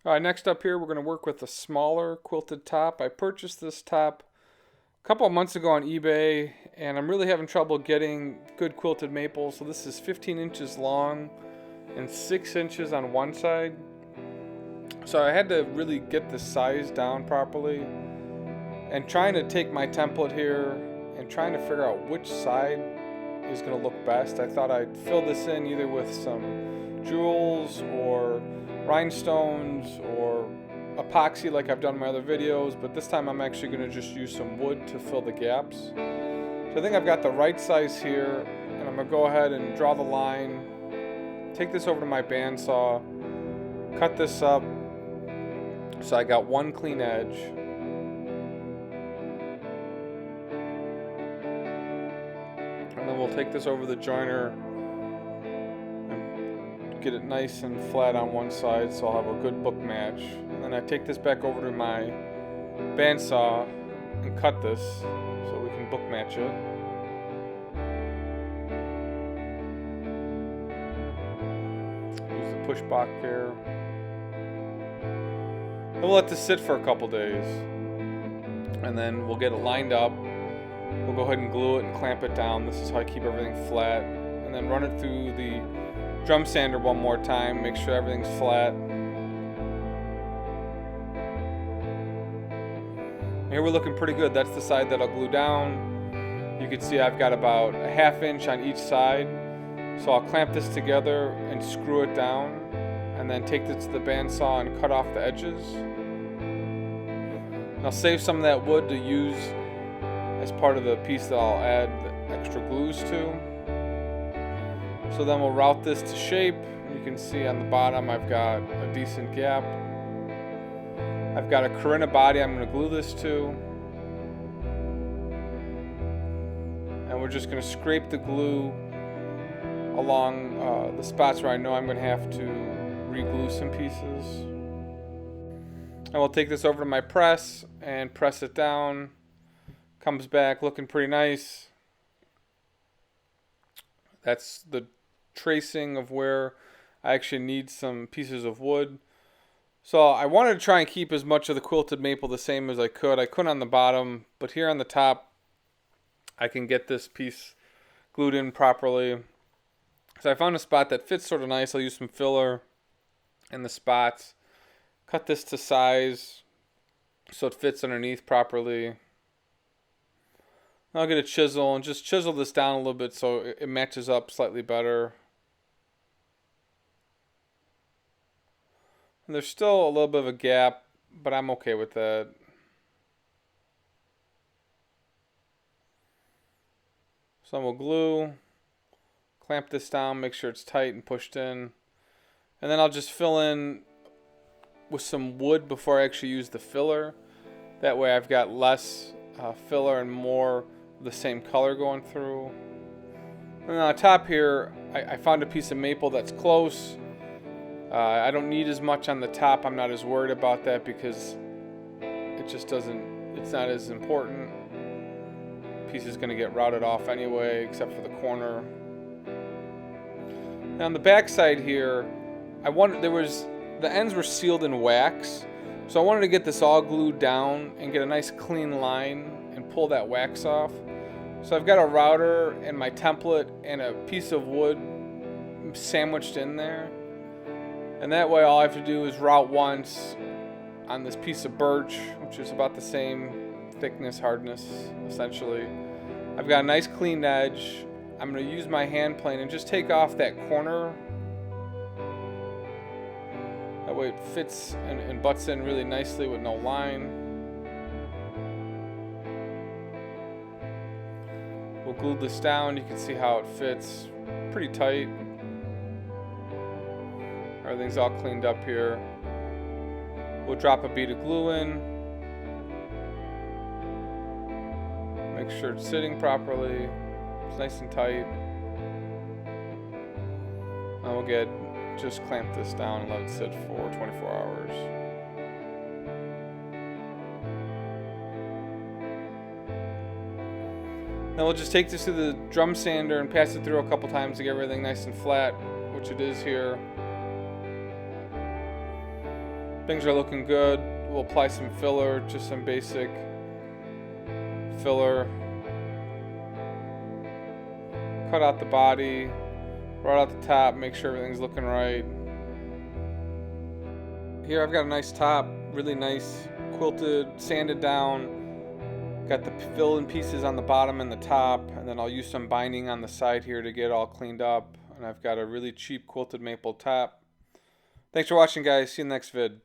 All right, next up here, we're going to work with a smaller quilted top. I purchased this top a couple of months ago on eBay, and I'm really having trouble getting good quilted maple. So this is 15 inches long and 6 inches on one side. So I had to really get the size down properly. And trying to take my template here and trying to figure out which side is going to look best. I thought I'd fill this in either with some jewels or rhinestones or epoxy like I've done in my other videos, but this time I'm actually going to just use some wood to fill the gaps. So I think I've got the right size here, and I'm going to go ahead and draw the line, take this over to my bandsaw, cut this up so I got one clean edge. And then we'll take this over the joiner get it nice and flat on one side so I'll have a good book match. And then I take this back over to my bandsaw and cut this so we can book match it. Use the push block here. And we'll let this sit for a couple days. And then we'll get it lined up. We'll go ahead and glue it and clamp it down. This is how I keep everything flat. And then run it through the drum sander one more time, make sure everything's flat. Here we're looking pretty good. That's the side that I'll glue down. You can see I've got about a ½ inch on each side. So I'll clamp this together and screw it down, and then take this to the bandsaw and cut off the edges. And I'll save some of that wood to use as part of the piece that I'll add the extra glues to. So then we'll route this to shape. You can see on the bottom I've got a decent gap. I've got a Corinna body I'm going to glue this to. And we're just going to scrape the glue along the spots where I know I'm going to have to re-glue some pieces. And we'll take this over to my press and press it down. Comes back looking pretty nice. That's the tracing of where I actually need some pieces of wood. So I wanted to try and keep as much of the quilted maple the same as I could. I couldn't on the bottom, but here on the top I can get this piece glued in properly. So I found a spot that fits sort of nice. I'll use some filler in the spots. Cut this to size so it fits underneath properly. I'll get a chisel and just chisel this down a little bit so it matches up slightly better. And there's still a little bit of a gap, but I'm okay with that. So we'll glue, clamp this down, make sure it's tight and pushed in. And then I'll just fill in with some wood before I actually use the filler. That way I've got less filler and more the same color going through. And on top here I found a piece of maple that's close. I don't need as much on the top. I'm not as worried about that because it just doesn't, it's not as important. Piece is going to get routed off anyway, except for the corner. And on the back side here, the ends were sealed in wax, so I wanted to get this all glued down and get a nice clean line and pull that wax off. So I've got a router and my template and a piece of wood sandwiched in there. And that way all I have to do is route once on this piece of birch, which is about the same thickness, hardness, essentially. I've got a nice clean edge. I'm going to use my hand plane and just take off that corner. That way it fits and butts in really nicely with no line. We'll glue this down. You can see how it fits pretty tight. Everything's all cleaned up here. We'll drop a bead of glue in. Make sure it's sitting properly. It's nice and tight. And we'll just clamp this down and let it sit for 24 hours. Then we'll just take this to the drum sander and pass it through a couple times to get everything nice and flat, which it is here. Things are looking good. We'll apply some filler, just some basic filler. Cut out the body, right out the top, make sure everything's looking right. Here I've got a nice top, really nice quilted, sanded down. Got the fill-in pieces on the bottom and the top, and then I'll use some binding on the side here to get it all cleaned up. And I've got a really cheap quilted maple top. Thanks for watching, guys. See you in the next vid.